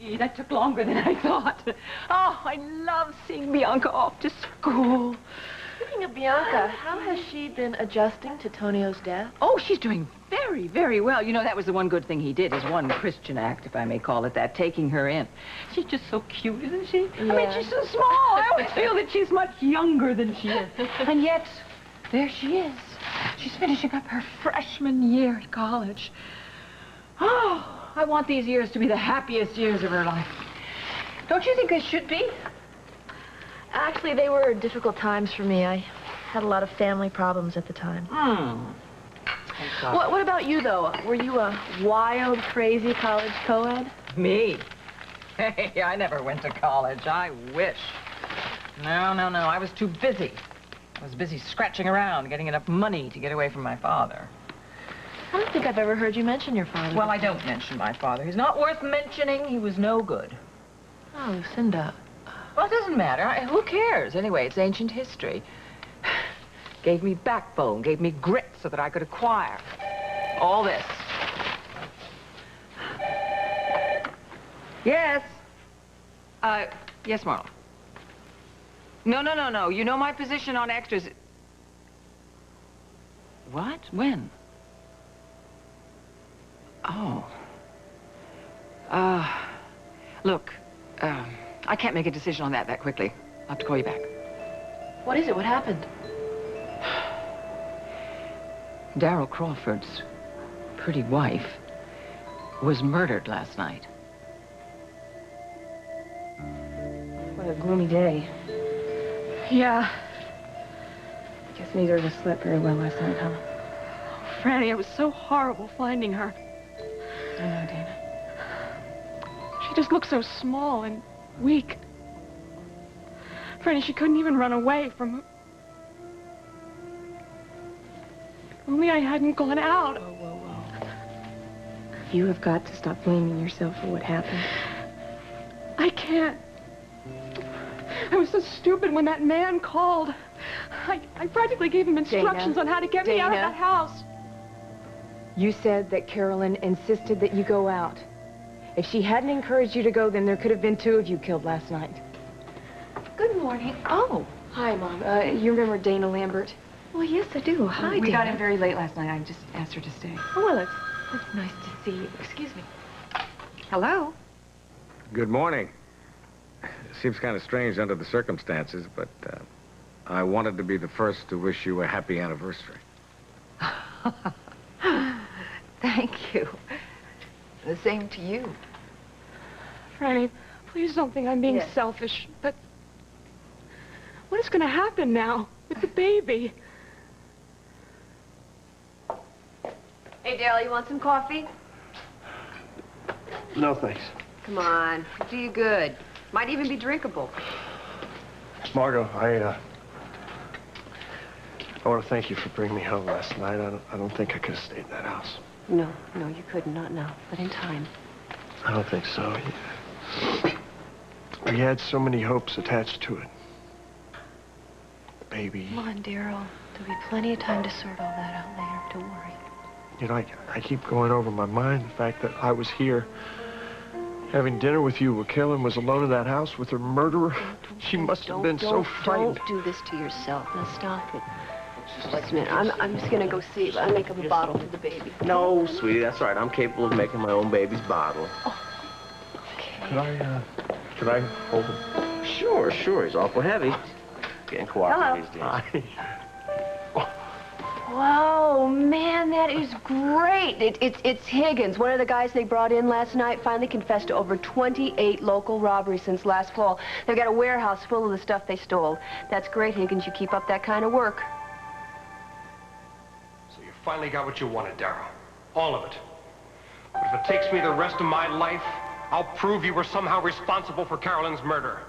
Gee, that took longer than I thought. Oh, I love seeing Bianca off to school. Speaking of Bianca, how has she been adjusting to Tonio's death? Oh, she's doing very, very well. You know, that was the one good thing he did, his one Christian act, if I may call it that, taking her in. She's just so cute, isn't she? Yeah. I mean, she's so small. I always feel that she's much younger than she is. And yet, there she is. She's finishing up her freshman year at college. Oh, I want these years to be the happiest years of her life. Don't you think they should be? Actually, they were difficult times for me. I had a lot of family problems at the time. What about you, though? Were you a wild, crazy college co-ed? Me? Hey, I never went to college. I wish. No. I was too busy. I was busy scratching around, getting enough money to get away from my father. I don't think I've ever heard you mention your father. Well, I don't mention my father. He's not worth mentioning. He was no good. Oh, Lucinda. Well, it doesn't matter. Who cares? Anyway, it's ancient history. Gave me backbone, gave me grit so that I could acquire all this. Yes? Yes, Marla. No. You know my position on extras. What? When? Oh. Look, I can't make a decision on that quickly. I'll have to call you back. What is it? What happened? Darrell Crawford's pretty wife was murdered last night. What a gloomy day. Yeah. I guess neither of us slept very well last night, huh? Oh, Franny, it was so horrible finding her. I know, Dana. She just looked so small and weak. Franny, she couldn't even run away from... Only I hadn't gone out. Whoa. You have got to stop blaming yourself for what happened. I can't. I was so stupid when that man called. I practically gave him instructions on how to get me out of that house. You said that Carolyn insisted that you go out. If she hadn't encouraged you to go, then there could have been 2 of you killed last night. Good morning. Oh. Hi, Mom. You remember Dana Lambert? Well, yes, I do. Hi, We Dana. got in very late last night. I just asked her to stay. Oh, well, it's nice to see you. Excuse me. Hello? Good morning. Seems kind of strange under the circumstances, but I wanted to be the first to wish you a happy anniversary. Thank you. The same to you. Franny, please don't think I'm being selfish, but what is going to happen now with the baby? Hey, Dale, you want some coffee? No, thanks. Come on, it'll do you good. Might even be drinkable. Margot, I want to thank you for bringing me home last night. I don't think I could have stayed in that house. No, you couldn't, not now, but in time. I don't think so. We had so many hopes attached to it. Baby. Come on, Darryl. There'll be plenty of time to sort all that out later. Don't worry. You know, I keep going over my mind the fact that I was here having dinner with you while Carolyn was alone in that house with her murderer. She must have been so frightened. Don't do this to yourself. Now stop it. Just a minute. I'm just gonna go see. I'll make up a bottle for the baby. No, sweetie, that's all right. I'm capable of making my own baby's bottle. Oh, okay. Could I hold him? Sure. He's awful heavy. Getting cooperative these days. Hi. Whoa, man, that is great. It's Higgins, one of the guys they brought in last night, finally confessed to over 28 local robberies since last fall. They've got a warehouse full of the stuff they stole. That's great, Higgins. You keep up that kind of work. So you finally got what you wanted, Darryl. All of it. But if it takes me the rest of my life, I'll prove you were somehow responsible for Carolyn's murder.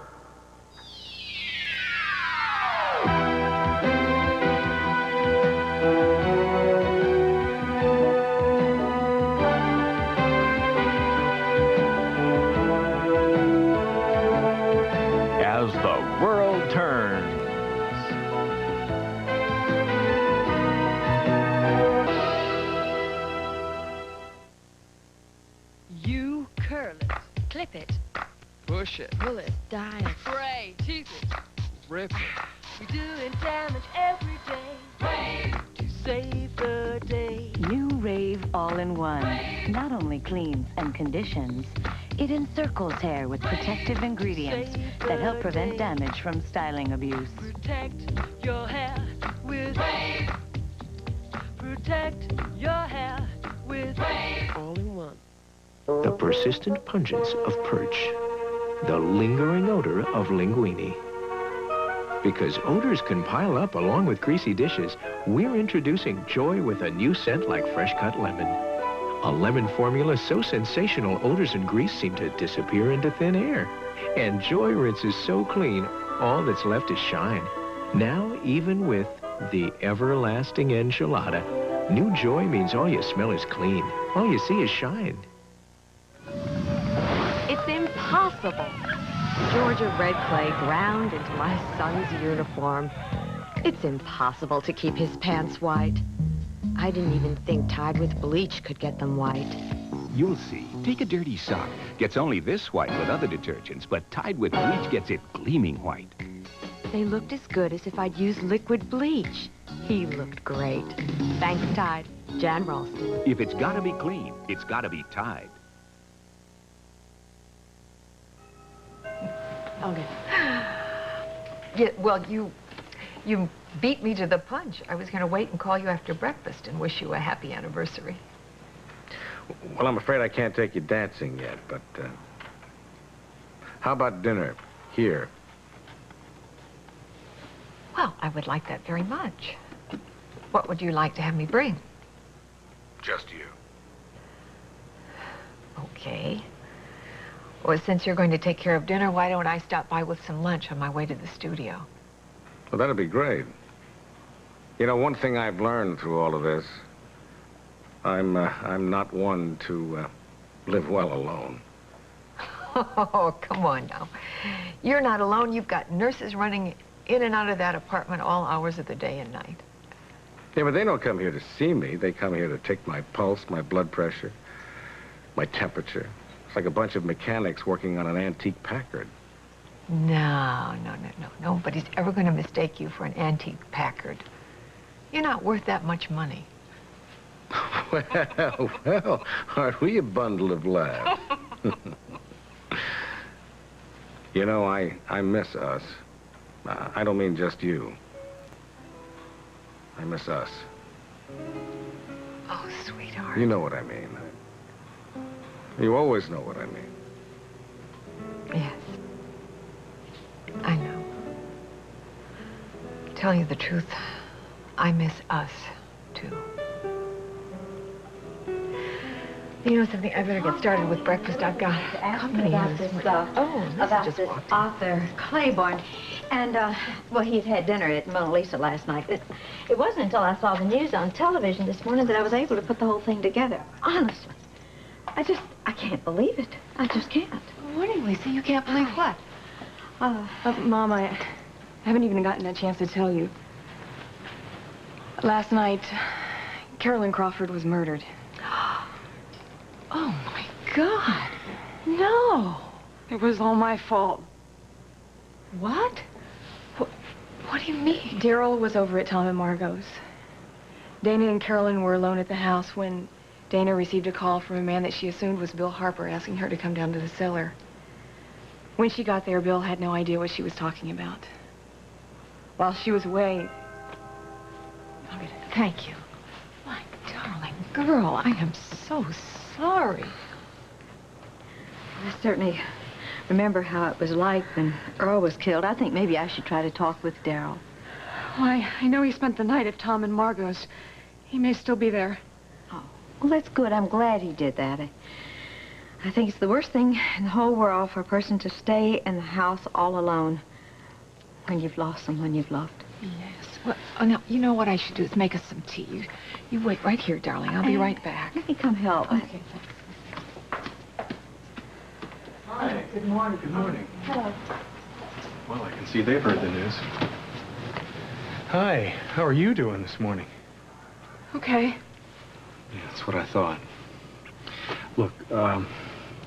As the world turns. You curl it, clip it, push it, pull it, dial it, spray, tease it, rip it. We're doing damage every day. Rave to save the day. New Rave All-in-One not only cleans and conditions, it encircles hair with protective ingredients that help prevent damage from styling abuse. Protect your hair with Rave. Protect your hair with Rave. All-in-One. The persistent pungence of perch. The lingering odor of linguine. Because odors can pile up along with greasy dishes, we're introducing Joy with a new scent like fresh-cut lemon. A lemon formula so sensational odors and grease seem to disappear into thin air. And Joy rinses so clean, all that's left is shine. Now, even with the everlasting enchilada, new Joy means all you smell is clean. All you see is shine. It's impossible. Georgia red clay ground into my son's uniform. It's impossible to keep his pants white. I didn't even think Tide with bleach could get them white. You'll see. Take a dirty sock. Gets only this white with other detergents, but Tide with bleach gets it gleaming white. They looked as good as if I'd used liquid bleach. He looked great. Thanks, Tide. Jan Ralston. If it's gotta be clean, it's gotta be Tide. Okay. Yeah, well, you beat me to the punch. I was going to wait and call you after breakfast and wish you a happy anniversary. Well, I'm afraid I can't take you dancing yet, but how about dinner here? Well, I would like that very much. What would you like to have me bring? Just you. Okay. Well, since you're going to take care of dinner, why don't I stop by with some lunch on my way to the studio? Well, that'd be great. You know, one thing I've learned through all of this, I'm not one to live well alone. Oh, come on now. You're not alone. You've got nurses running in and out of that apartment all hours of the day and night. Yeah, but they don't come here to see me. They come here to take my pulse, my blood pressure, my temperature. It's like a bunch of mechanics working on an antique Packard. No. Nobody's ever going to mistake you for an antique Packard. You're not worth that much money. Well, aren't we a bundle of laughs? You know, I miss us. I don't mean just you. I miss us. Oh, sweetheart. You know what I mean. You always know what I mean. Yes. I know. Tell you the truth, I miss us, too. You know something? I better get started with breakfast. I've got company about this, about this author, Claiborne. And, well, he'd had dinner at Mona Lisa last night. It wasn't until I saw the news on television this morning that I was able to put the whole thing together. Honestly. I can't believe it. I just can't. Morning, Lisa. You can't believe what? Mom, I haven't even gotten a chance to tell you. Last night, Carolyn Crawford was murdered. Oh, my God. No. It was all my fault. What? What do you mean? Daryl was over at Tom and Margot's. Dana and Carolyn were alone at the house when Dana received a call from a man that she assumed was Bill Harper asking her to come down to the cellar. When she got there, Bill had no idea what she was talking about. While she was away... Thank you. My darling girl, I am so sorry. I certainly remember how it was like when Earl was killed. I think maybe I should try to talk with Daryl. Well, I know he spent the night at Tom and Margot's. He may still be there. Oh, well, that's good. I'm glad he did that. I think it's the worst thing in the whole world for a person to stay in the house all alone when you've lost someone you've loved. Yes. Well, now, you know what I should do is make us some tea. You wait right here, darling. I'll be right back. Let me come help. Okay. Hi. Good morning. Good morning. Hello. Well, I can see they've heard the news. Hi. How are you doing this morning? Okay. Yeah, that's what I thought. Look,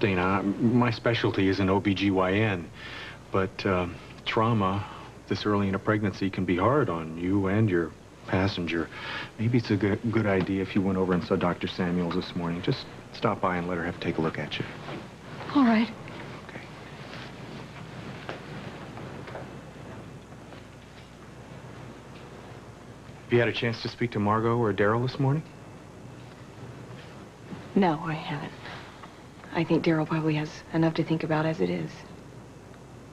Dana, my specialty is in OBGYN, but trauma this early in a pregnancy can be hard on you and your passenger. Maybe it's a good idea if you went over and saw Dr. Samuels this morning. Just stop by and let her take a look at you. All right. Okay. Have you had a chance to speak to Margot or Daryl this morning? No, I haven't. I think Daryl probably has enough to think about as it is.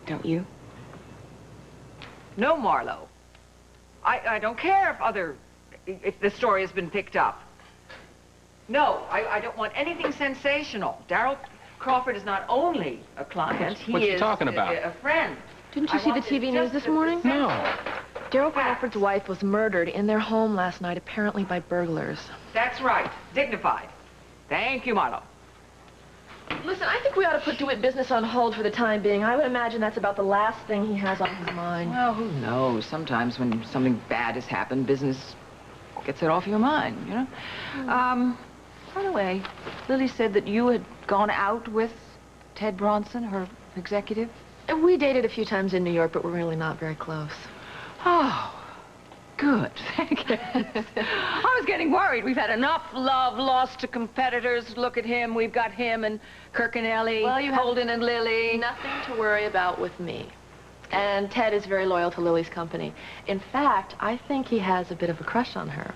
Don't you? No, Marlo. I don't care if the story has been picked up. No, I don't want anything sensational. Daryl Crawford is not only a client, he What's she is talking about? a friend. Didn't you see the TV news this morning? No. Daryl Crawford's wife was murdered in their home last night, apparently by burglars. That's right. Dignified. Thank you, Marlo. Listen, I think we ought to put DeWitt business on hold for the time being. I would imagine that's about the last thing he has on his mind. Well, who knows? Sometimes when something bad has happened, business gets it off your mind, you know? By the way, Lily said that you had gone out with Ted Bronson, her executive. We dated a few times in New York, but we're really not very close. Oh, good. Thank you. I was getting worried. We've had enough love lost to competitors. Look at him. We've got him and Kirk and Ellie, Well, you have Holden and Lily. Nothing to worry about with me. And Ted is very loyal to Lily's company. In fact, I think he has a bit of a crush on her.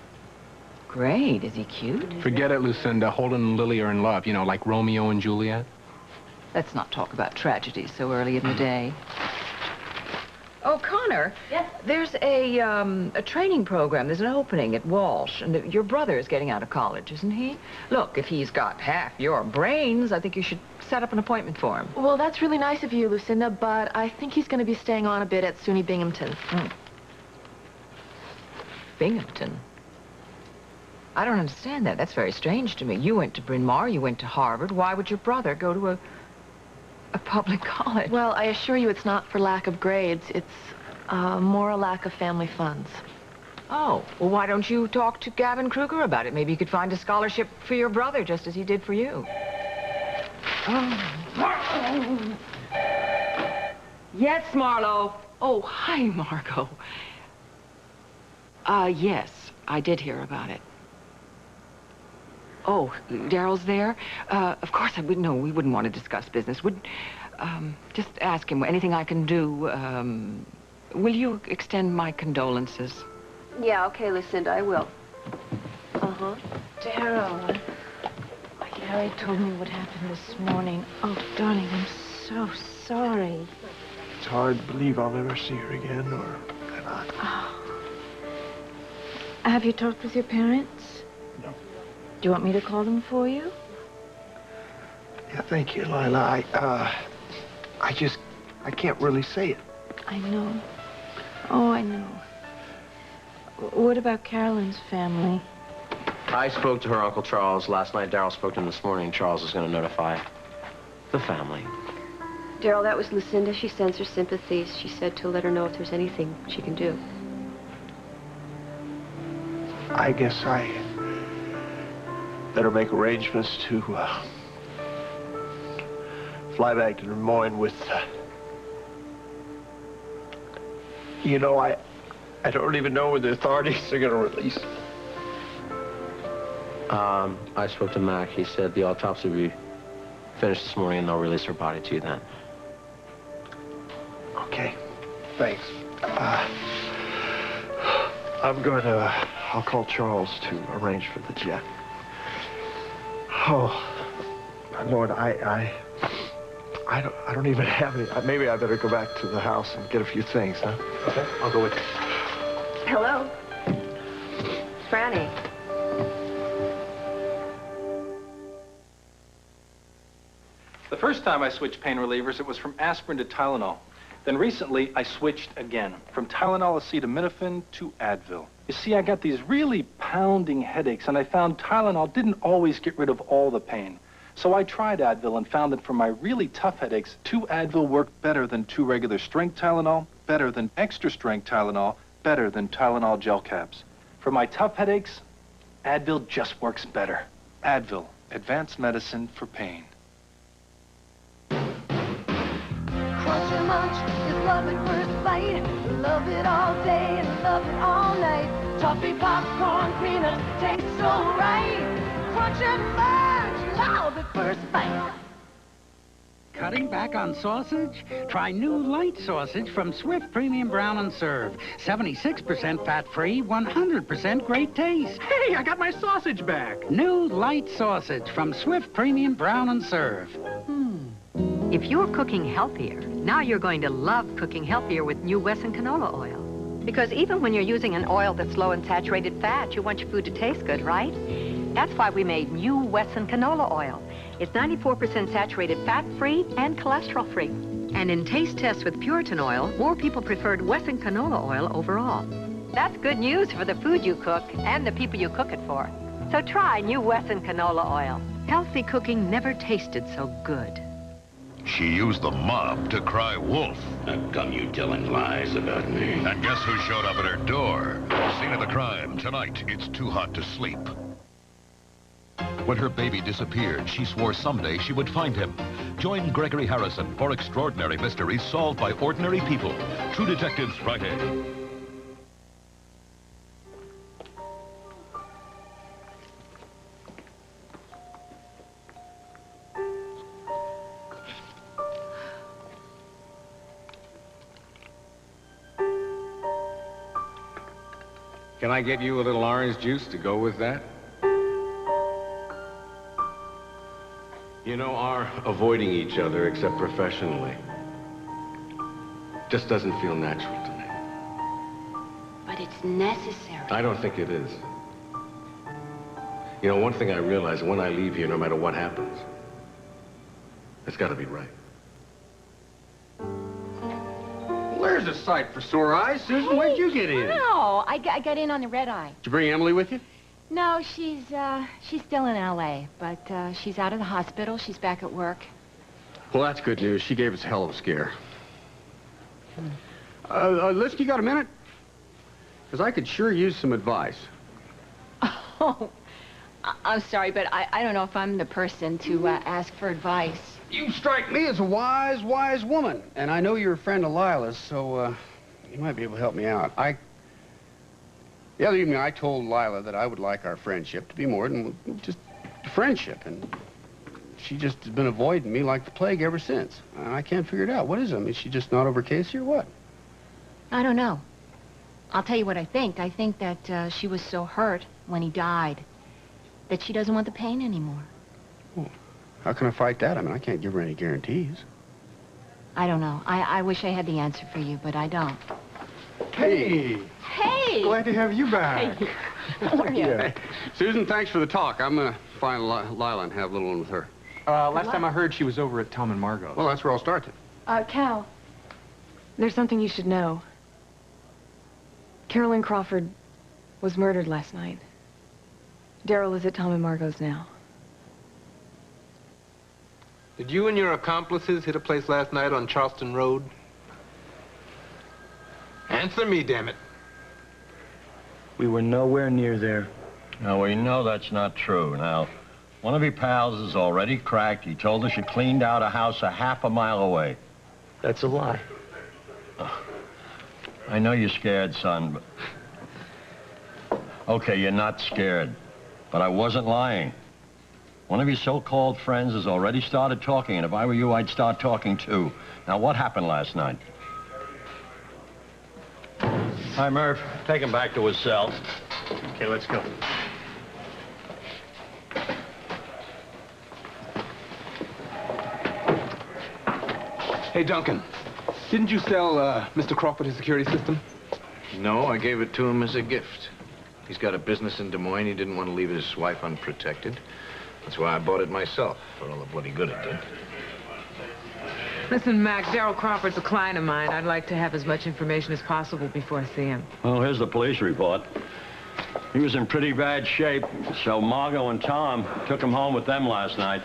Great. Is he cute? Forget it, Lucinda. Holden and Lily are in love, you know, like Romeo and Juliet. Let's not talk about tragedy so early in the day. Oh, Connor. Yes? There's a training program. There's an opening at Walsh, and your brother is getting out of college, isn't he? Look, if he's got half your brains, I think you should set up an appointment for him. Well, that's really nice of you, Lucinda, but I think he's going to be staying on a bit at SUNY Binghamton. Binghamton? I don't understand that. That's very strange to me. You went to Bryn Mawr, you went to Harvard. Why would your brother go to a public college? Well, I assure you it's not for lack of grades. It's more a lack of family funds. Oh, well, why don't you talk to Gavin Kruger about it? Maybe you could find a scholarship for your brother, just as he did for you. Yes, Marlo. Oh, hi, Margot. Yes, I did hear about it. Oh, Daryl's there? Of course, we wouldn't want to discuss business. Just ask him anything I can do. Will you extend my condolences? Yeah, okay, Lucinda, I will. Daryl, Gary told me what happened this morning. Oh, darling, I'm so sorry. It's hard to believe I'll never see her again, or that I... Oh. Have you talked with your parents? No. Do you want me to call them for you? Yeah, thank you, Lila. I can't really say it. I know. Oh, I know. What about Carolyn's family? I spoke to her Uncle Charles last night. Daryl spoke to him this morning. Charles is going to notify the family. Daryl, that was Lucinda. She sends her sympathies. She said to let her know if there's anything she can do. I guess I better make arrangements to fly back to Des Moines with... You know, I don't even know when the authorities are going to release me. I spoke to Mac. He said the autopsy will be finished this morning and they'll release her body to you then. Okay, thanks. I'll call Charles to arrange for the jet. Oh, my Lord, I don't even have any. Maybe I better go back to the house and get a few things, huh? Okay, I'll go with you. Hello? Franny. The first time I switched pain relievers, it was from aspirin to Tylenol. Then recently, I switched again, from Tylenol acetaminophen to Advil. You see, I got these really pounding headaches, and I found Tylenol didn't always get rid of all the pain. So I tried Advil and found that for my really tough headaches, 2 Advil worked better than 2 regular strength Tylenol, better than extra strength Tylenol, better than Tylenol gel caps. For my tough headaches, Advil just works better. Advil, advanced medicine for pain. much is love at first bite. Love it all day and love it all night. Toffee, popcorn, peanuts taste so right. Crunch and munch, love at first bite. Cutting back on sausage? Try new light sausage from Swift Premium Brown and Serve. 76% fat-free, 100% great taste. Hey, I got my sausage back. New light sausage from Swift Premium Brown and Serve. If you're cooking healthier, now you're going to love cooking healthier with new Wesson canola oil. Because even when you're using an oil that's low in saturated fat, you want your food to taste good, right? That's why we made new Wesson canola oil. It's 94% saturated fat-free and cholesterol-free. And in taste tests with Puritan oil, more people preferred Wesson canola oil overall. That's good news for the food you cook and the people you cook it for. So try new Wesson canola oil. Healthy cooking never tasted so good. She used the mob to cry wolf. How come you telling lies about me? And guess who showed up at her door? Scene of the crime. Tonight, It's Too Hot to Sleep. When her baby disappeared, she swore someday she would find him. Join Gregory Harrison for extraordinary mysteries solved by ordinary people. True Detectives Friday. Can I get you a little orange juice to go with that? You know, our avoiding each other, except professionally, just doesn't feel natural to me. But it's necessary. I don't think it is. You know, one thing I realize, when I leave here, no matter what happens, it's got to be right. There's a sight for sore eyes. Susan, where'd you get in? No, I got in on the red eye. Did you bring Emily with you? No, she's still in L.A., but she's out of the hospital. She's back at work. Well, that's good news. She gave us a hell of a scare. Listen, you got a minute? Because I could sure use some advice. Oh, I'm sorry, but I don't know if I'm the person to ask for advice. You strike me as a wise woman. And I know you're a friend of Lila's, so you might be able to help me out. The other evening, I told Lila that I would like our friendship to be more than just a friendship. And she just has been avoiding me like the plague ever since. And I can't figure it out. What is it? I mean, is she just not over Casey or what? I don't know. I'll tell you what I think. I think that she was so hurt when he died that she doesn't want the pain anymore. Well, how can I fight that? I mean, I can't give her any guarantees. I don't know. I wish I had the answer for you, but I don't. Hey! Hey! Glad to have you back. Hey. How are you? Yeah. Susan, thanks for the talk. I'm going to find Lila and have a little one with her. Last time I heard she was over at Tom and Margot's. Well, that's where I'll start then. Cal, there's something you should know. Carolyn Crawford was murdered last night. Daryl is at Tom and Margot's now. Did you and your accomplices hit a place last night on Charleston Road? Answer me, damn it. We were nowhere near there. Now, we know that's not true. Now, one of your pals is already cracked. He told us you cleaned out a house a half a mile away. That's a lie. I know you're scared, son, but... Okay, you're not scared. But I wasn't lying. One of your so-called friends has already started talking, and if I were you, I'd start talking too. Now, what happened last night? Hi, Murph. Take him back to his cell. Okay, let's go. Hey, Duncan. Didn't you sell Mr. Crawford his security system? No, I gave it to him as a gift. He's got a business in Des Moines. He didn't want to leave his wife unprotected. That's why I bought it myself, for all the bloody good it did. Listen, Mac, Daryl Crawford's a client of mine. I'd like to have as much information as possible before I see him. Well, here's the police report. He was in pretty bad shape, so Margot and Tom took him home with them last night.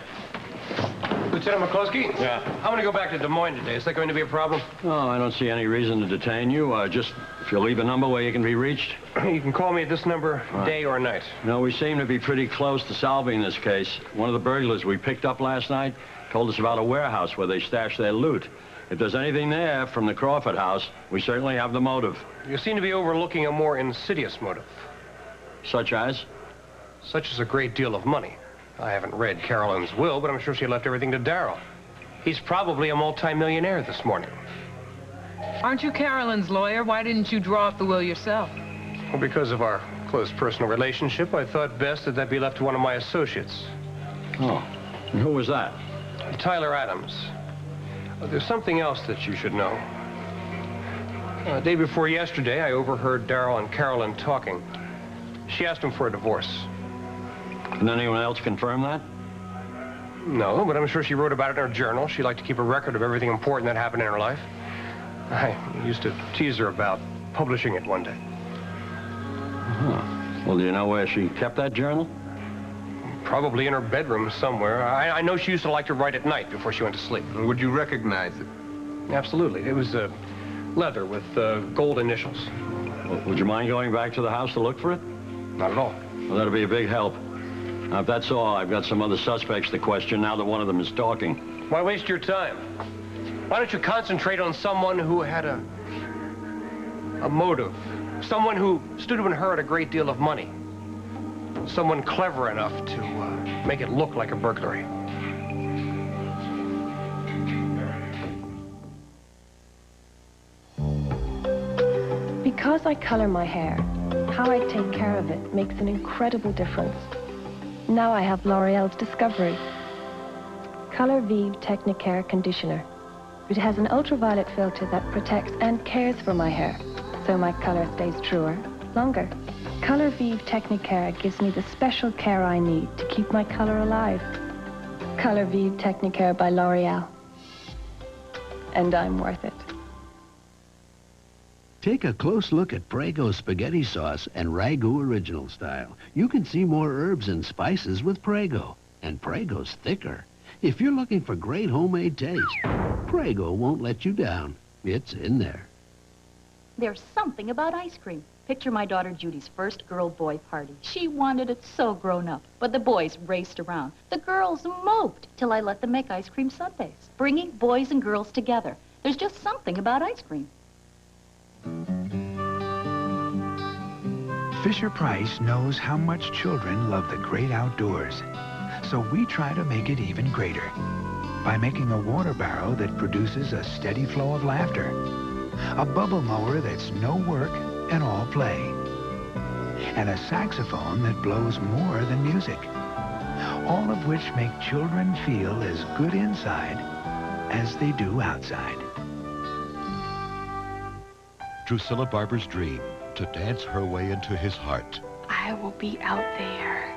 Lieutenant McCluskey? Yeah? I'm going to go back to Des Moines today. Is that going to be a problem? No, I don't see any reason to detain you. Just, if you leave a number where you can be reached. You can call me at this number, day or night. No, we seem to be pretty close to solving this case. One of the burglars we picked up last night Told us about a warehouse where they stash their loot. If there's anything there from the Crawford house, we certainly have the motive. You seem to be overlooking a more insidious motive. Such as? Such as a great deal of money. I haven't read Carolyn's will, but I'm sure she left everything to Darryl. He's probably a multi-millionaire this morning. Aren't you Carolyn's lawyer? Why didn't you draw up the will yourself? Well, because of our close personal relationship, I thought best that be left to one of my associates. Oh, and who was that? Tyler Adams. There's something else that you should know. The day before yesterday, I overheard Darryl and Carolyn talking. She asked him for a divorce. Can anyone else confirm that? No, but I'm sure she wrote about it in her journal. She liked to keep a record of everything important that happened in her life. I used to tease her about publishing it one day. Well, do you know where she kept that journal? Probably in her bedroom somewhere. I know she used to like to write at night before she went to sleep. Would you recognize it? Absolutely. It was leather with gold initials. Well, would you mind going back to the house to look for it? Not at all. Well, that'll be a big help. Now, if that's all, I've got some other suspects to question now that one of them is talking. Why waste your time? Why don't you concentrate on someone who had a motive? Someone who stood to inherit a great deal of money. Someone clever enough to make it look like a burglary. Because I color my hair, how I take care of it makes an incredible difference. Now I have L'Oreal's Discovery. Color Vive Technicare Conditioner. It has an ultraviolet filter that protects and cares for my hair, so my color stays truer, longer. Color Vive Technicare gives me the special care I need to keep my color alive. Color Vive Technicare by L'Oreal. And I'm worth it. Take a close look at Prego spaghetti sauce and Ragu original style. You can see more herbs and spices with Prego, and Prego's thicker. If you're looking for great homemade taste, Prego won't let you down. It's in there. There's something about ice cream. Picture my daughter Judy's first girl-boy party. She wanted it so grown up, but the boys raced around. The girls moped till I let them make ice cream sundaes, bringing boys and girls together. There's just something about ice cream. Fisher-Price knows how much children love the great outdoors. So we try to make it even greater by making a water barrow that produces a steady flow of laughter, a bubble mower that's no work and all play, and a saxophone that blows more than music, all of which make children feel as good inside as they do outside. Drusilla Barber's dream to dance her way into his heart. I will be out there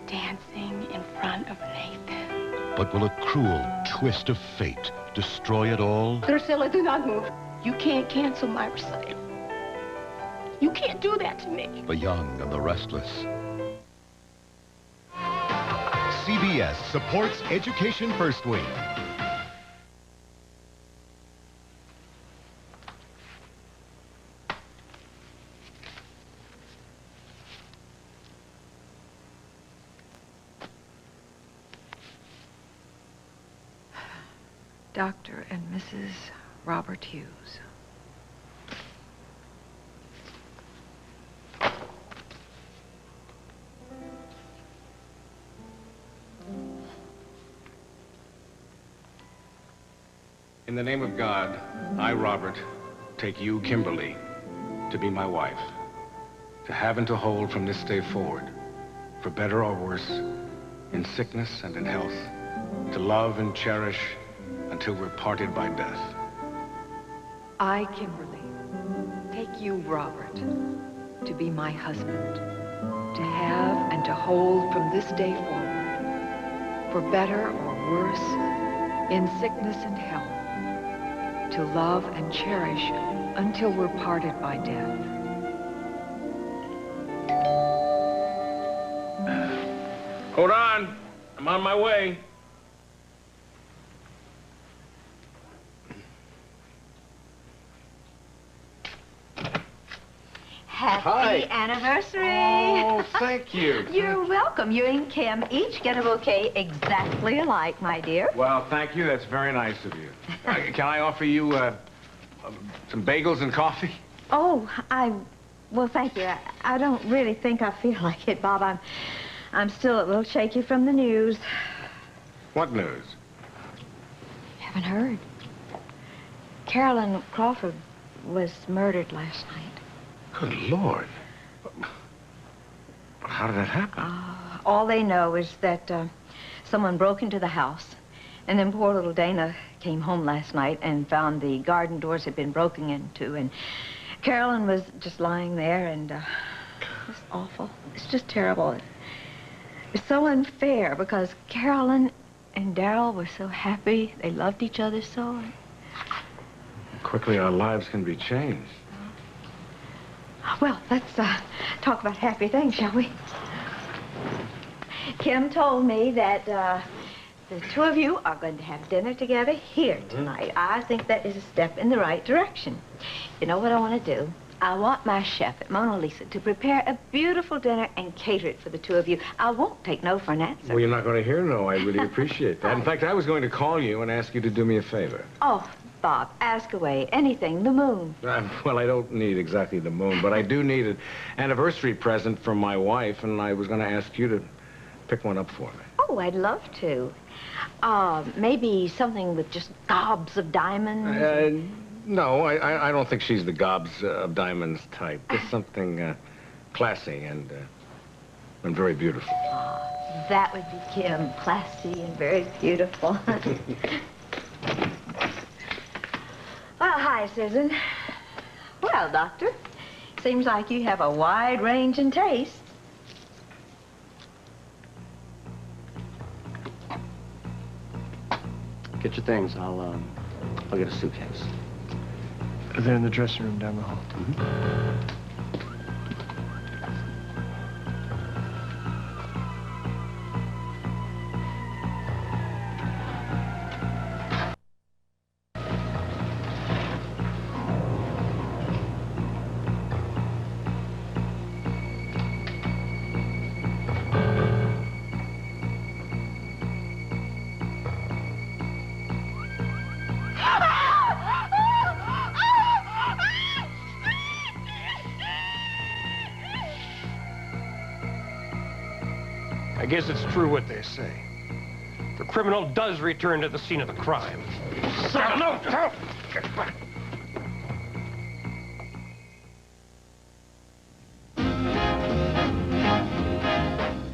dancing in front of Nathan. But will a cruel twist of fate destroy it all? Drusilla, do not move. You can't cancel my recital. You can't do that to me. The young and the restless. CBS supports Education First Week. Dr. and Mrs. Robert Hughes. In the name of God, I, Robert, take you, Kimberly, to be my wife, to have and to hold from this day forward, for better or worse, in sickness and in health, to love and cherish until we're parted by death. I, Kimberly, take you, Robert, to be my husband, to have and to hold from this day forward, for better or worse, in sickness and health, to love and cherish until we're parted by death. Hold on, I'm on my way. Happy anniversary. Oh, thank you. You're welcome. You and Kim each get a bouquet exactly alike, my dear. Well, thank you. That's very nice of you. Can I offer you some bagels and coffee? Oh, well, thank you. I don't really think I feel like it, Bob. I'm still a little shaky from the news. What news? Haven't heard. Carolyn Crawford was murdered last night. Good Lord. How did that happen? All they know is that someone broke into the house, and then poor little Dana came home last night and found the garden doors had been broken into, and Carolyn was just lying there, and it's awful. It's just terrible. It's so unfair because Carolyn and Darryl were so happy. They loved each other so. Quickly our lives can be changed. Well, let's talk about happy things, shall we? Kim told me that the two of you are going to have dinner together here tonight. I think that is a step in the right direction. You know what I want to do? I want my chef at Mona Lisa to prepare a beautiful dinner and cater it for the two of you. I won't take no for an answer. Well, you're not going to hear no. I really appreciate that. In fact, I was going to call you and ask you to do me a favor. Oh, Bob, ask away. Anything. The moon. Well, I don't need exactly the moon, but I do need an anniversary present from my wife, and I was going to ask you to pick one up for me. Oh, I'd love to. Maybe something with just gobs of diamonds. No, I don't think she's the gobs of diamonds type. Just something classy and very beautiful. That would be Kim. Classy and very beautiful. Well, hi, Susan. Well, Doctor, seems like you have a wide range in taste. Get your things. I'll get a suitcase. They're in the dressing room down the hall. I guess it's true what they say. The criminal does return to the scene of the crime. No! Get back!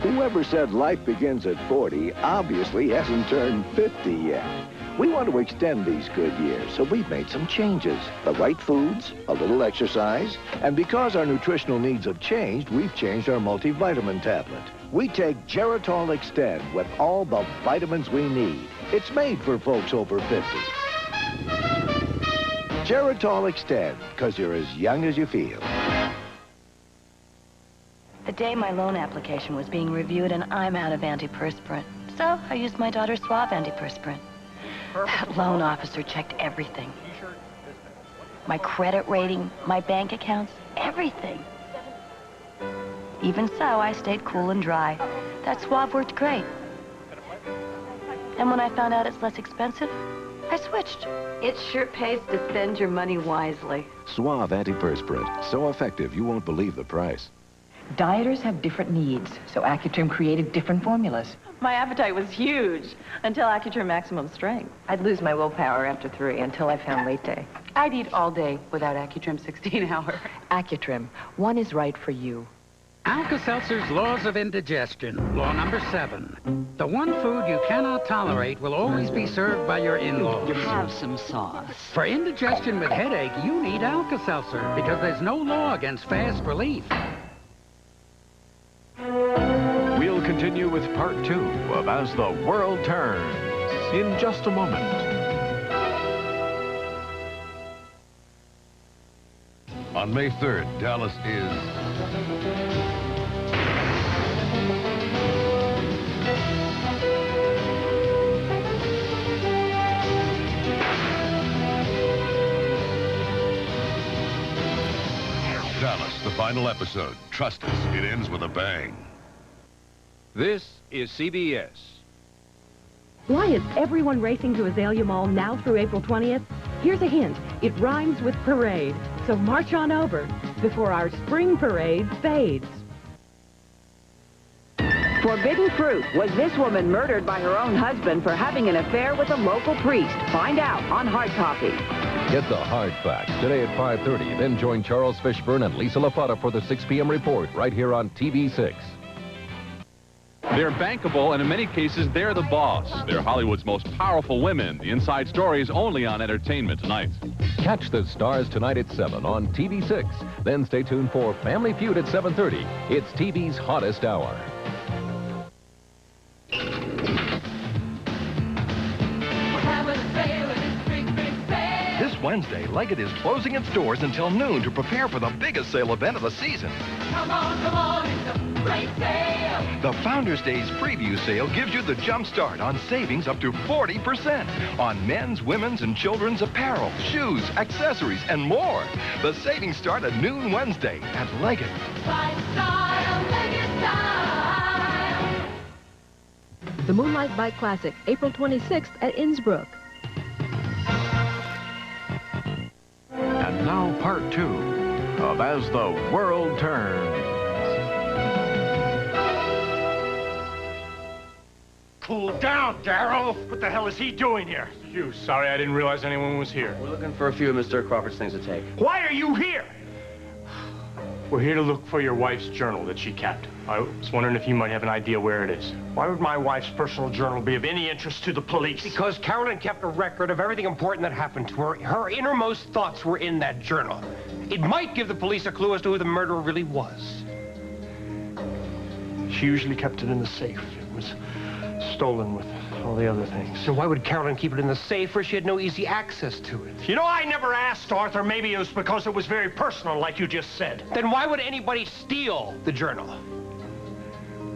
Whoever said life begins at 40 obviously hasn't turned 50 yet. We want to extend these good years, so we've made some changes. The right foods, a little exercise, and because our nutritional needs have changed, we've changed our multivitamin tablet. We take Geritol Extend with all the vitamins we need. It's made for folks over 50. Geritol Extend, because you're as young as you feel. The day my loan application was being reviewed and I'm out of antiperspirant. So I used my daughter's Suave antiperspirant. That loan officer checked everything. My credit rating, my bank accounts, everything. Even so, I stayed cool and dry. That Suave worked great. And when I found out it's less expensive, I switched. It sure pays to spend your money wisely. Suave antiperspirant. So effective, you won't believe the price. Dieters have different needs, so Accutrim created different formulas. My appetite was huge until Accutrim Maximum Strength. I'd lose my willpower after 3 until I found late day. I'd eat all day without Accutrim 16-hour. Accutrim, one is right for you. Alka-Seltzer's Laws of Indigestion. Law number 7. The one food you cannot tolerate will always be served by your in-laws. Have some sauce. For indigestion with headache, you need Alka-Seltzer because there's no law against fast relief. We'll continue with part 2 of As the World Turns in just a moment. On May 3rd, Dallas is... Dallas, the final episode. Trust us, it ends with a bang. This is CBS. Why is everyone racing to Azalea Mall now through April 20th? Here's a hint. It rhymes with parade. So march on over before our spring parade fades. Forbidden fruit. Was this woman murdered by her own husband for having an affair with a local priest? Find out on Hard Copy. Get the hard facts today at 5:30. Then join Charles Fishburne and Lisa LaFata for the 6 p.m. report right here on TV6. They're bankable, and in many cases, they're the boss. They're Hollywood's most powerful women. The inside story is only on Entertainment Tonight. Catch the stars tonight at 7 on TV6. Then stay tuned for Family Feud at 7:30. It's TV's hottest hour. This Wednesday, Leggett is closing its doors until noon to prepare for the biggest sale event of the season. Come on, it's a great sale. The Founders Day's preview sale gives you the jump start on savings up to 40% on men's, women's, and children's apparel, shoes, accessories, and more. The savings start at noon Wednesday at Leggett. The Moonlight Bike Classic, April 26th at Innsbruck. And now part 2 of As the World Turns. Cool down, Darryl. What the hell is he doing here? Phew, sorry, I didn't realize anyone was here. We're looking for a few of Mr. Crawford's things to take. Why are you here? We're here to look for your wife's journal that she kept. I was wondering if you might have an idea where it is. Why would my wife's personal journal be of any interest to the police? Because Carolyn kept a record of everything important that happened to her. Her innermost thoughts were in that journal. It might give the police a clue as to who the murderer really was. She usually kept it in the safe. It was stolen with all the other things. So why would Carolyn keep it in the safe where she had no easy access to it? You know, I never asked, Arthur. Maybe it was because it was very personal, like you just said. Then why would anybody steal the journal?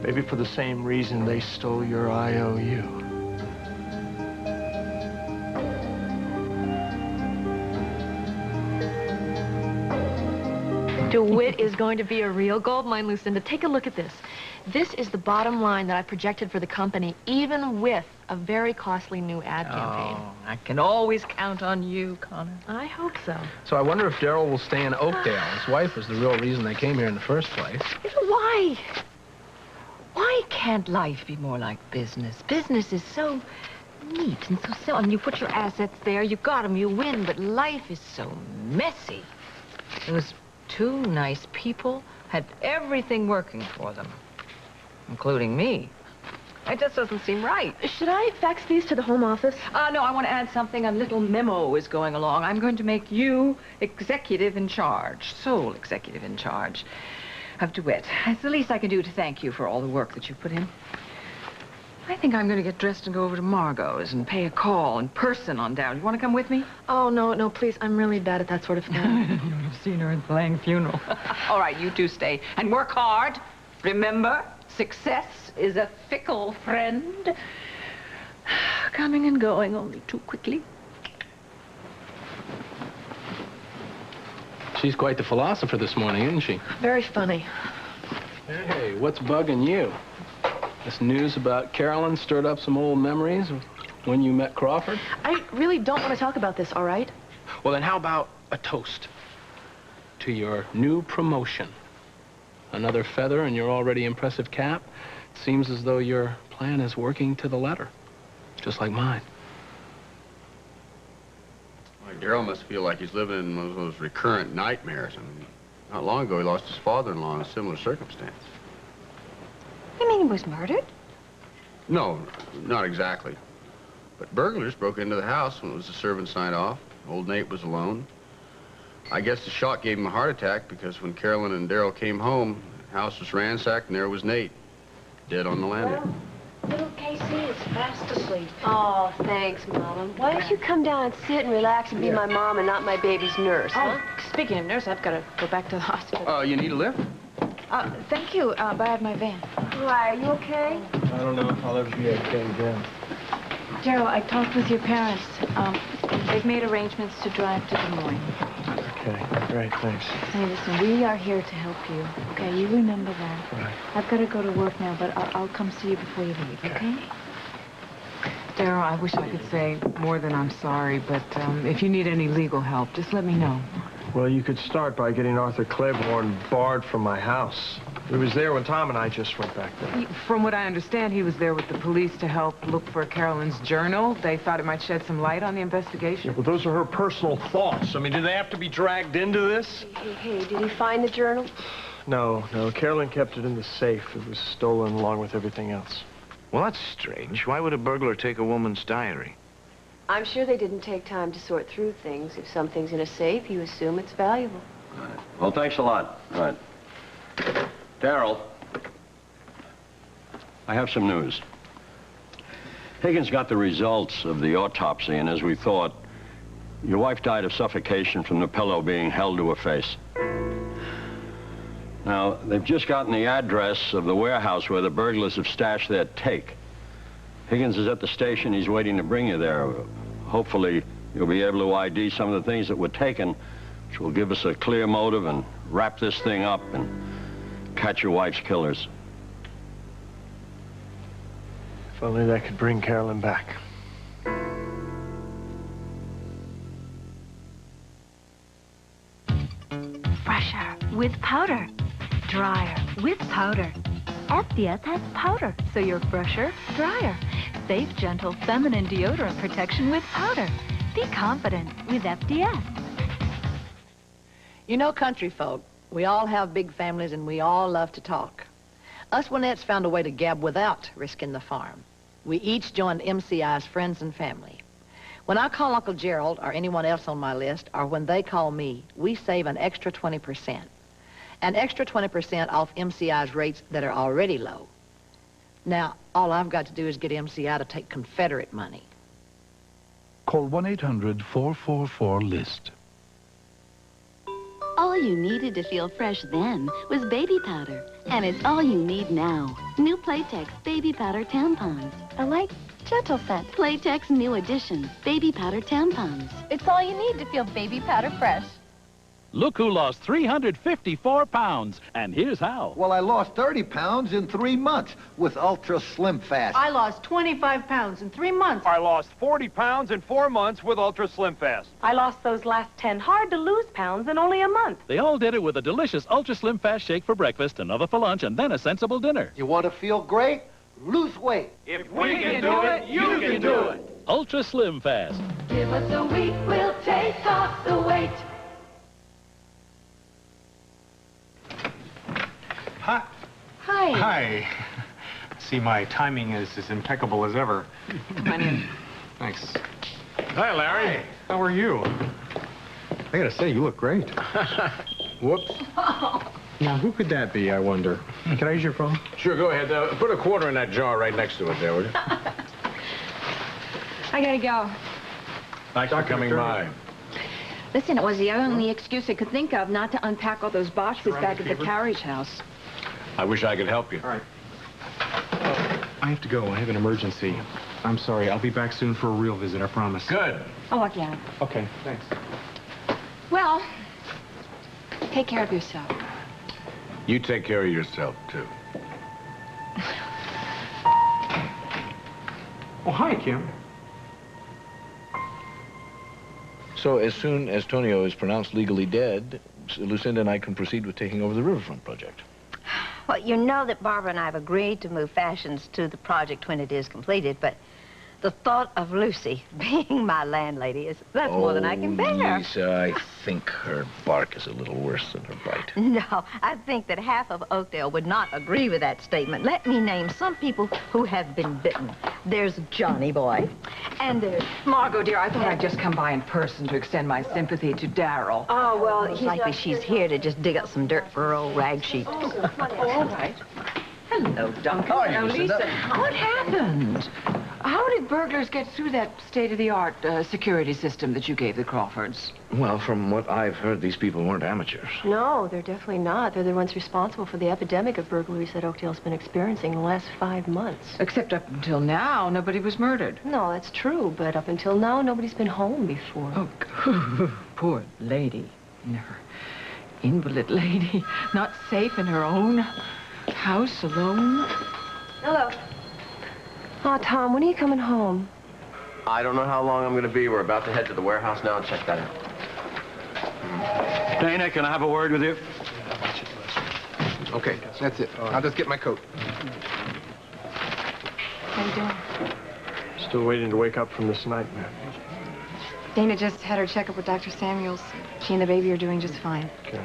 Maybe for the same reason they stole your IOU. DeWitt is going to be a real gold mine, Lucinda. Take a look at this. This is the bottom line that I projected for the company, even with a very costly new ad campaign. Oh, I can always count on you, Connor. I hope so. So I wonder if Darryl will stay in Oakdale. His wife was the real reason they came here in the first place. Why? Why can't life be more like business? Business is so neat and so simple. I mean, you put your assets there, you got them, you win, but life is so messy. Those two nice people had everything working for them, including me. It just doesn't seem right. Should I fax these to the home office? No, I want to add something. A little memo is going along. I'm going to make you executive in charge, sole executive in charge of DeWitt. It's the least I can do to thank you for all the work that you put in. I think I'm going to get dressed and go over to Margot's and pay a call in person on Darryl. You want to come with me? Oh, no, please. I'm really bad at that sort of thing. You've seen her at the Lang funeral. All right, you two stay and work hard. Remember, success is a fickle friend. Coming and going only too quickly. She's quite the philosopher this morning, isn't she? Very funny. Hey, what's bugging you? This news about Carolyn stirred up some old memories of when you met Crawford? I really don't want to talk about this, all right? Well, then how about a toast to your new promotion? Another feather in your already impressive cap. It seems as though your plan is working to the letter, just like mine. Why, Darryl must feel like he's living in those recurrent nightmares. I mean, not long ago he lost his father-in-law in a similar circumstance. You mean he was murdered? No, not exactly. But burglars broke into the house when it was the servants' night off. Old Nate was alone. I guess the shock gave him a heart attack because when Carolyn and Darryl came home, the house was ransacked and there was Nate, dead on the landing. Little Casey is fast asleep. Oh, thanks, Mama. Why don't you come down and sit and relax and be my mom and not my baby's nurse, huh? Speaking of nurse, I've got to go back to the hospital. You need a lift? Thank you, but I have my van. Why, are you okay? I don't know if I'll ever be okay again. Darryl, I talked with your parents. They've made arrangements to drive to Des Moines. Okay, great, thanks. Hey, listen, we are here to help you. Okay, you remember that. Right. I've got to go to work now, but I'll come see you before you leave, okay? Darryl, I wish I could say more than I'm sorry, but if you need any legal help, just let me know. Well, you could start by getting Arthur Claiborne barred from my house. He was there when Tom and I just went back there. From what I understand, he was there with the police to help look for Carolyn's journal. They thought it might shed some light on the investigation. Yeah, but those are her personal thoughts. I mean, do they have to be dragged into this? Hey, did he find the journal? No. Carolyn kept it in the safe. It was stolen along with everything else. Well, that's strange. Why would a burglar take a woman's diary? I'm sure they didn't take time to sort through things. If something's in a safe, you assume it's valuable. All right. Well, thanks a lot. All right. Darryl, I have some news. Higgins got the results of the autopsy, and as we thought, your wife died of suffocation from the pillow being held to her face. Now, they've just gotten the address of the warehouse where the burglars have stashed their take. Higgins is at the station. He's waiting to bring you there. Hopefully, you'll be able to ID some of the things that were taken, which will give us a clear motive and wrap this thing up and catch your wife's killers. If only that could bring Carolyn back. Fresher with powder. Drier with powder. FDS has powder, so you're fresher, drier. Safe, gentle, feminine deodorant protection with powder. Be confident with FDS. You know, country folk, we all have big families and we all love to talk. Us Winnettes found a way to gab without risking the farm. We each joined MCI's friends and family. When I call Uncle Gerald or anyone else on my list, or when they call me, we save an extra 20%. An extra 20% off MCI's rates that are already low. Now, all I've got to do is get MCI to take Confederate money. Call 1-800-444-LIST. All you needed to feel fresh then was baby powder. And it's all you need now. New Playtex Baby Powder Tampons. I like gentle scent. Playtex New Edition Baby Powder Tampons. It's all you need to feel baby powder fresh. Look who lost 354 pounds, and here's how. Well, I lost 30 pounds in 3 months with Ultra Slim Fast. I lost 25 pounds in 3 months. I lost 40 pounds in 4 months with Ultra Slim Fast. I lost those last 10 hard-to-lose pounds in only a month. They all did it with a delicious Ultra Slim Fast shake for breakfast, another for lunch, and then a sensible dinner. You want to feel great? Lose weight. If we can do it, you can do it. Ultra Slim Fast. Give us a week, we'll take off the weight. Hi. Hi. Hi. See, my timing is as impeccable as ever. Come on in. Thanks. Hi, Larry. Hi. How are you? I gotta say, you look great. Whoops. Now, who could that be, I wonder? Can I use your phone? Sure, go ahead. Put a quarter in that jar right next to it there, will you? I gotta go. Thanks for coming by. Listen, it was the only excuse I could think of not to unpack all those boxes back at the carriage house. I wish I could help you. All right. I have to go. I have an emergency. I'm sorry. I'll be back soon for a real visit, I promise. Good. Oh, yeah. Okay, thanks. Well, take care of yourself. You take care of yourself, too. Oh, hi, Kim. So as soon as Tonio is pronounced legally dead, Lucinda and I can proceed with taking over the riverfront project. Well, you know that Barbara and I have agreed to move Fashions to the project when it is completed, but the thought of Lucy being my landlady that's more than I can bear. Lisa, I think her bark is a little worse than her bite. No, I think that half of Oakdale would not agree with that statement. Let me name some people who have been bitten. There's Johnny Boy, and there's... Margot, dear, I thought I'd just come by in person to extend my sympathy to Darryl. Oh, well, it's likely she's here to just dig up some dirt for her old rag sheet. All right. Hello, Duncan. How are you, Now, Lucinda? Lisa, what happened? How did burglars get through that state-of-the-art security system that you gave the Crawfords? Well, from what I've heard, these people weren't amateurs. No, they're definitely not. They're the ones responsible for the epidemic of burglaries that Oakdale's been experiencing in the last 5 months. Except up until now, nobody was murdered. No, that's true, but up until now, nobody's been home before. Oh, poor lady. And her invalid lady, not safe in her own house alone. Hello. Oh, Tom, when are you coming home? I don't know how long I'm going to be. We're about to head to the warehouse now and check that out. Dana, can I have a word with you? Okay, that's it. I'll just get my coat. How you doing? Still waiting to wake up from this nightmare. Dana just had her checkup with Dr. Samuels. She and the baby are doing just fine. Okay.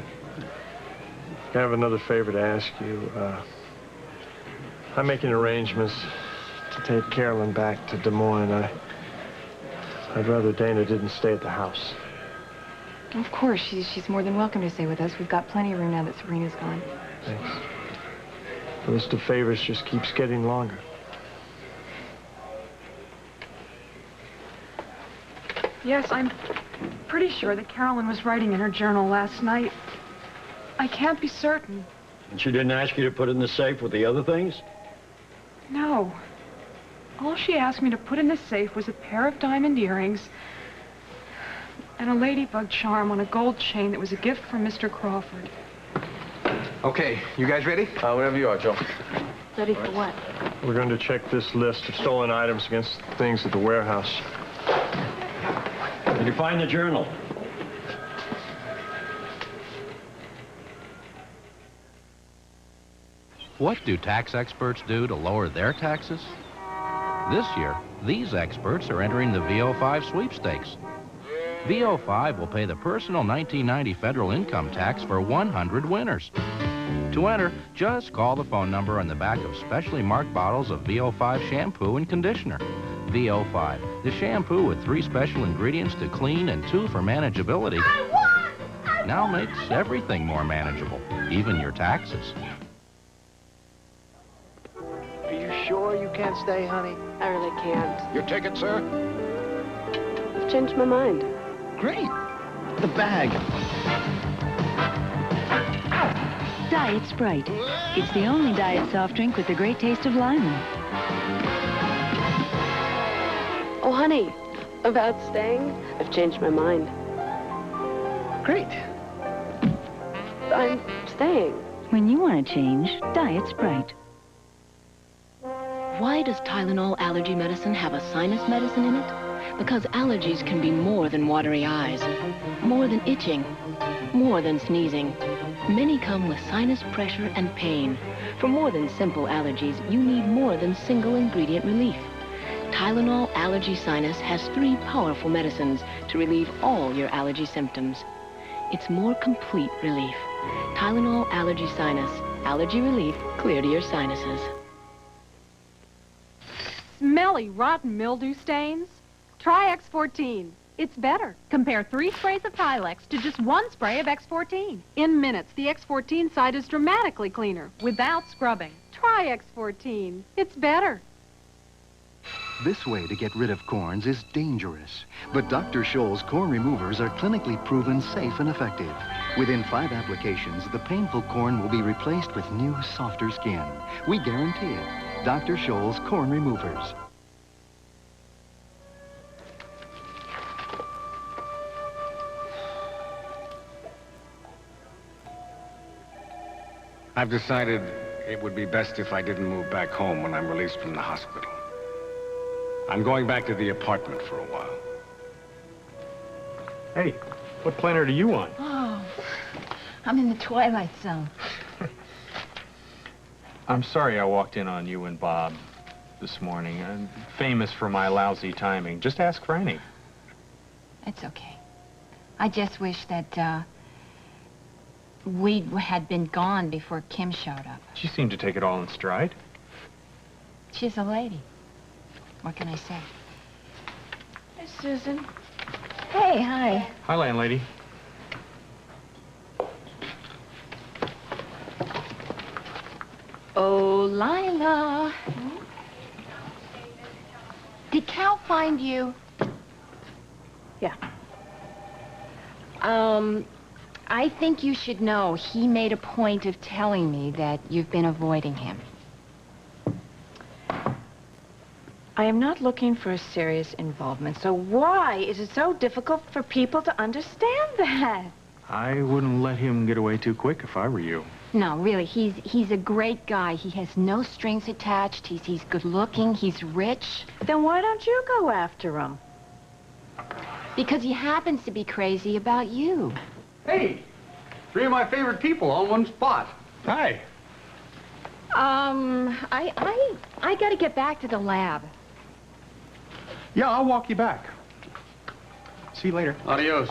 I have another favor to ask you. I'm making arrangements to take Carolyn back to Des Moines. I'd rather Dana didn't stay at the house. Of course, she's more than welcome to stay with us. We've got plenty of room now that Sabrina's gone. Thanks. The list of favors just keeps getting longer. Yes, I'm pretty sure that Carolyn was writing in her journal last night. I can't be certain. And she didn't ask you to put it in the safe with the other things? No. All she asked me to put in the safe was a pair of diamond earrings and a ladybug charm on a gold chain that was a gift from Mr. Crawford. Okay, you guys ready? Whenever you are, Joe. Ready for what? We're going to check this list of stolen items against things at the warehouse. Did you find the journal? What do tax experts do to lower their taxes? This year, these experts are entering the VO5 sweepstakes. VO5 will pay the personal 1990 federal income tax for 100 winners. To enter, just call the phone number on the back of specially marked bottles of VO5 shampoo and conditioner. VO5, the shampoo with 3 special ingredients to clean and 2 for manageability. Now makes everything more manageable, even your taxes. Are you sure you can't stay, honey? I really can't. Your ticket, sir? I've changed my mind. Great. The bag. Diet Sprite. It's the only diet soft drink with the great taste of lime. Oh, honey, about staying? I've changed my mind. Great. I'm staying. When you want to change, Diet Sprite. Why does Tylenol allergy medicine have a sinus medicine in it? Because allergies can be more than watery eyes, more than itching, more than sneezing. Many come with sinus pressure and pain. For more than simple allergies, you need more than single ingredient relief. Tylenol Allergy Sinus has 3 powerful medicines to relieve all your allergy symptoms. It's more complete relief. Tylenol Allergy Sinus. Allergy relief clear to your sinuses. Smelly, rotten mildew stains? Try X14. It's better. Compare 3 sprays of Tylex to just 1 spray of X14. In minutes, the X14 side is dramatically cleaner without scrubbing. Try X14. It's better. This way to get rid of corns is dangerous, but Dr. Scholl's corn removers are clinically proven safe and effective. Within 5 applications, the painful corn will be replaced with new, softer skin. We guarantee it. Dr. Scholl's corn removers. I've decided it would be best if I didn't move back home when I'm released from the hospital. I'm going back to the apartment for a while. Hey, what planet are you on? Oh, I'm in the twilight zone. I'm sorry I walked in on you and Bob this morning. I'm famous for my lousy timing. Just ask Franny. It's okay. I just wish that, we had been gone before Kim showed up. She seemed to take it all in stride. She's a lady. What can I say? Hey, Susan. Hey, hi. Hi, landlady. Oh, Lila. Did Cal find you? Yeah. I think you should know he made a point of telling me that you've been avoiding him. I am not looking for a serious involvement, so why is it so difficult for people to understand that? I wouldn't let him get away too quick if I were you. No, really, he's a great guy. He has no strings attached. He's good looking. He's rich. Then why don't you go after him? Because he happens to be crazy about you. Hey, 3 of my favorite people all in one spot. Hi. I gotta get back to the lab. Yeah, I'll walk you back. See you later. Adios.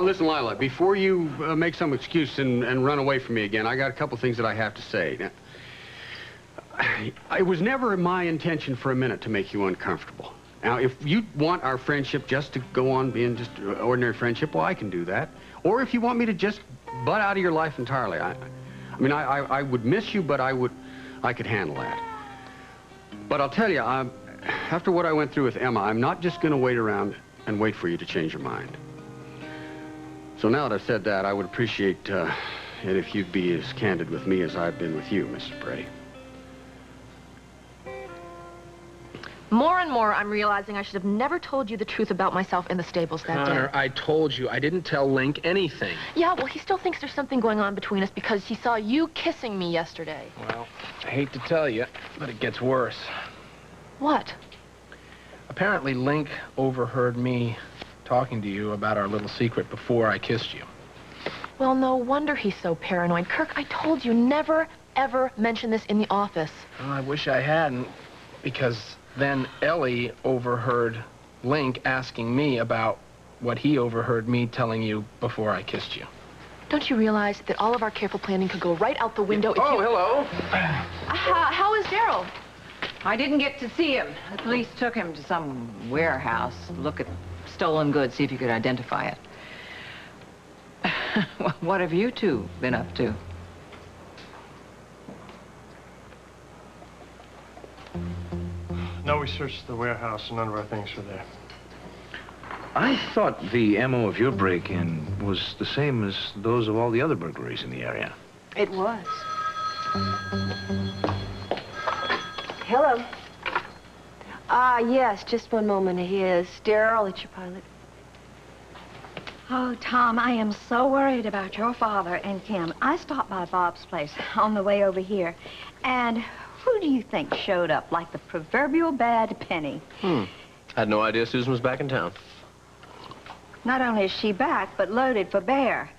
Listen, Lila, before you make some excuse and run away from me again, I got a couple things that I have to say. Now, it was never my intention for a minute to make you uncomfortable. Now, if you want our friendship just to go on being just ordinary friendship, well, I can do that. Or if you want me to just butt out of your life entirely, I mean, I would miss you, but I could handle that. But I'll tell you, after what I went through with Emma, I'm not just going to wait around and wait for you to change your mind. So now that I've said that, I would appreciate it if you'd be as candid with me as I've been with you, Mrs. Brady. More and more, I'm realizing I should have never told you the truth about myself in the stables that day. Connor, I told you. I didn't tell Link anything. Yeah, well, he still thinks there's something going on between us because he saw you kissing me yesterday. Well, I hate to tell you, but it gets worse. What? Apparently, Link overheard me talking to you about our little secret before I kissed you. Well, no wonder he's so paranoid. Kirk, I told you never, ever mention this in the office. Well, I wish I hadn't, because then Ellie overheard Link asking me about what he overheard me telling you before I kissed you. Don't you realize that all of our careful planning could go right out the window if you... hello. How is Daryl? I didn't get to see him. The police took him to some warehouse. Look at stolen goods, see if you could identify it. What have you two been up to? No, we searched the warehouse and none of our things were there. I thought the MO of your break-in was the same as those of all the other burglaries in the area. It was. Hello. Yes, just one moment. Here's Daryl, it's your pilot. Oh, Tom, I am so worried about your father and Kim. I stopped by Bob's place on the way over here, and who do you think showed up like the proverbial bad penny? Had no idea Susan was back in town. Not only is she back, but loaded for bear.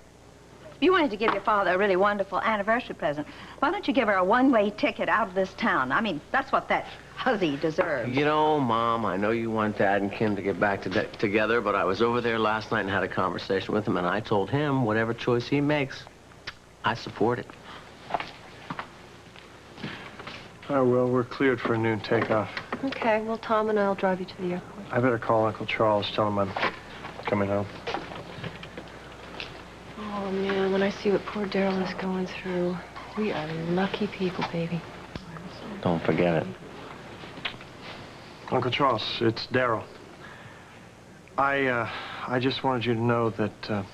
You wanted to give your father a really wonderful anniversary present. Why don't you give her a one-way ticket out of this town? I mean, that's what that hussy deserves. You know, Mom, I know you want Dad and Kim to get back together, but I was over there last night and had a conversation with him, and I told him whatever choice he makes, I support it. Oh, well, we're cleared for a noon takeoff. Okay, well, Tom and I'll drive you to the airport. I better call Uncle Charles, tell him I'm coming home. Oh, man, when I see what poor Daryl is going through, we are lucky people, baby. Don't forget it. Uncle Charles, it's Daryl. I just wanted you to know that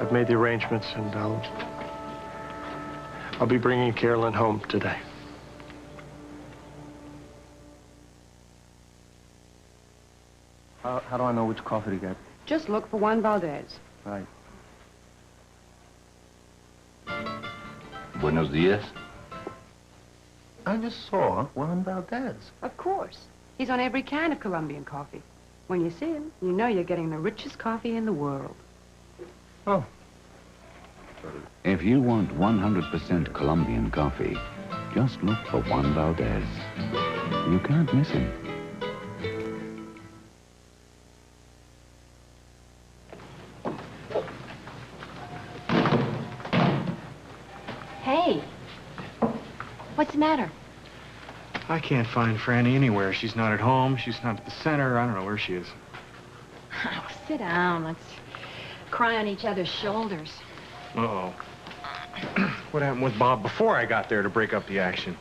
I've made the arrangements and I'll be bringing Carolyn home today. How do I know which coffee to get? Just look for Juan Valdez. Right. Buenos dias. I just saw Juan Valdez. Of course. He's on every can of Colombian coffee. When you see him, you know you're getting the richest coffee in the world. Oh. If you want 100% Colombian coffee, just look for Juan Valdez. You can't miss him. Hey. What's the matter? I can't find Franny anywhere. She's not at home. She's not at the center. I don't know where she is. Oh, sit down. Let's cry on each other's shoulders. Uh-oh. What happened with Bob before I got there to break up the action?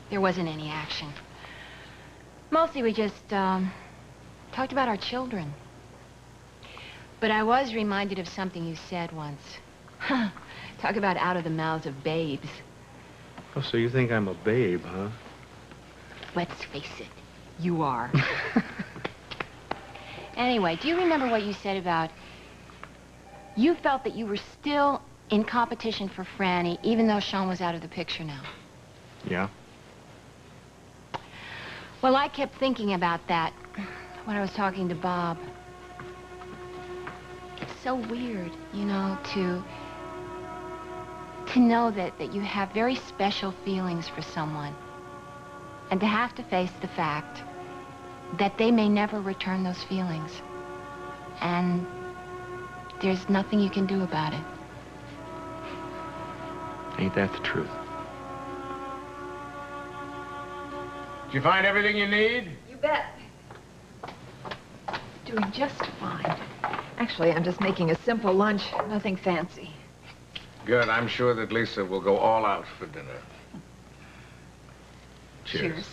There wasn't any action. Mostly we just, talked about our children. But I was reminded of something you said once. Talk about out of the mouths of babes. Oh, so you think I'm a babe, huh? Let's face it, you are. Anyway, do you remember what you said about You felt that you were still in competition for Franny, even though Sean was out of the picture now. Yeah? Well, I kept thinking about that when I was talking to Bob. It's so weird, you know, to know that you have very special feelings for someone, and to have to face the fact that they may never return those feelings. And there's nothing you can do about it. Ain't that the truth? Did you find everything you need? You bet. Doing just fine. Actually, I'm just making a simple lunch, nothing fancy. Good. I'm sure that Lisa will go all out for dinner. Cheers.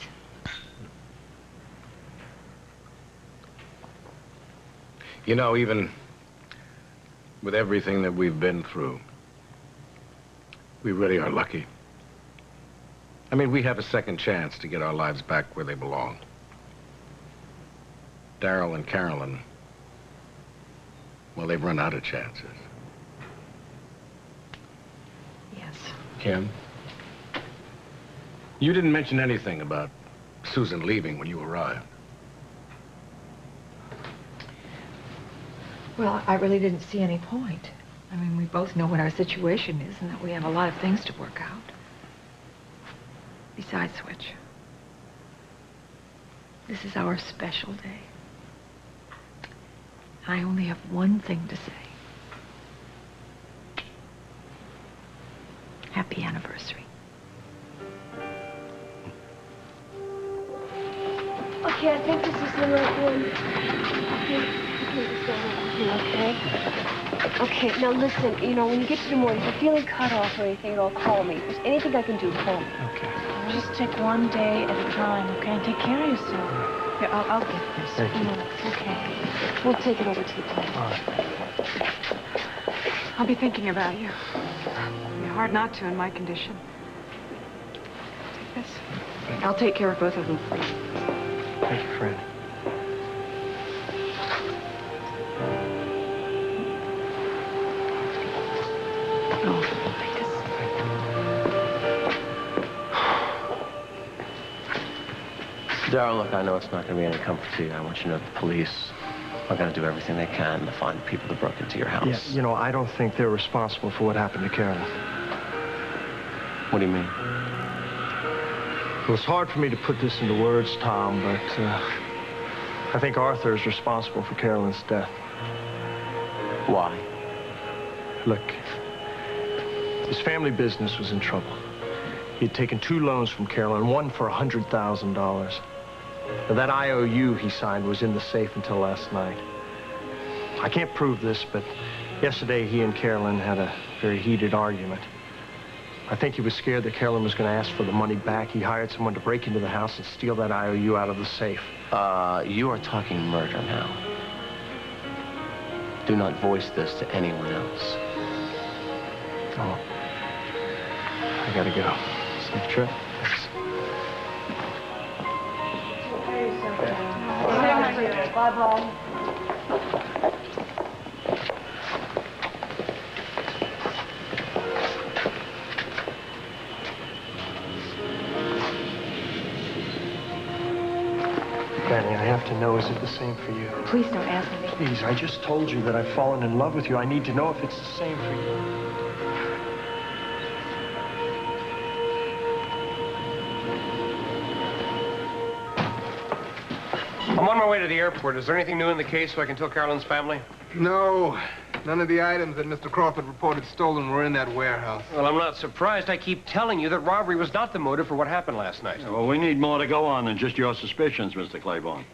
You know, even with everything that we've been through, we really are lucky. I mean, we have a second chance to get our lives back where they belong. Darryl and Carolyn, well, they've run out of chances. Yes. Kim, you didn't mention anything about Susan leaving when you arrived. Well, I really didn't see any point. I mean, we both know what our situation is and that we have a lot of things to work out. Besides which, this is our special day. I only have one thing to say. Happy anniversary. Okay, I think this is the right one. Okay, now listen, you know, when you get to Des Moines, if you're feeling cut off or anything at all, call me. If there's anything I can do, call me. Okay. Just take one day at a time, okay? And take care of yourself. Here, I'll get this. Thank you. Okay. We'll take it over to the place. All right. I'll be thinking about you. It'd be hard not to in my condition. Take this. I'll take care of both of them for you. Thank you, Fran. Oh, take this. Darryl, look, I know it's not going to be any comfort to you. I want you to know that the police are going to do everything they can to find the people that broke into your house. Yeah, you know, I don't think they're responsible for what happened to Carolyn. What do you mean? Well, it's hard for me to put this into words, Tom, but I think Arthur is responsible for Carolyn's death. Why? Look, his family business was in trouble. He'd taken 2 loans from Carolyn, one for $100,000. Now, that IOU he signed was in the safe until last night. I can't prove this, but yesterday he and Carolyn had a very heated argument. I think he was scared that Carolyn was going to ask for the money back. He hired someone to break into the house and steal that IOU out of the safe. You are talking murder now. Do not voice this to anyone else. Oh. I gotta go. Safe trip. Bye-bye. Fanny, I have to know, is it the same for you? Please don't ask me. Please, I just told you that I've fallen in love with you. I need to know if it's the same for you. I'm on my way to the airport. Is there anything new in the case so I can tell Carolyn's family? No. None of the items that Mr. Crawford reported stolen were in that warehouse. Well, I'm not surprised. I keep telling you that robbery was not the motive for what happened last night. Yeah, well, we need more to go on than just your suspicions, Mr. Claiborne.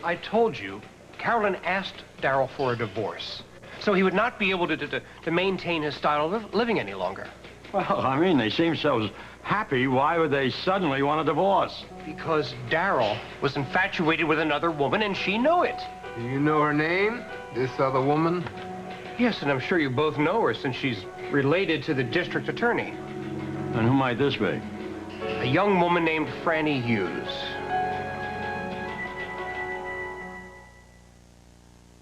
I told you, Carolyn asked Darryl for a divorce, so he would not be able to maintain his style of living any longer. Well, I mean, they seem so happy. Why would they suddenly want a divorce? Because Darryl was infatuated with another woman, and she knew it. Do you know her name, this other woman? Yes, and I'm sure you both know her since she's related to the district attorney. And who might this be? A young woman named Franny Hughes.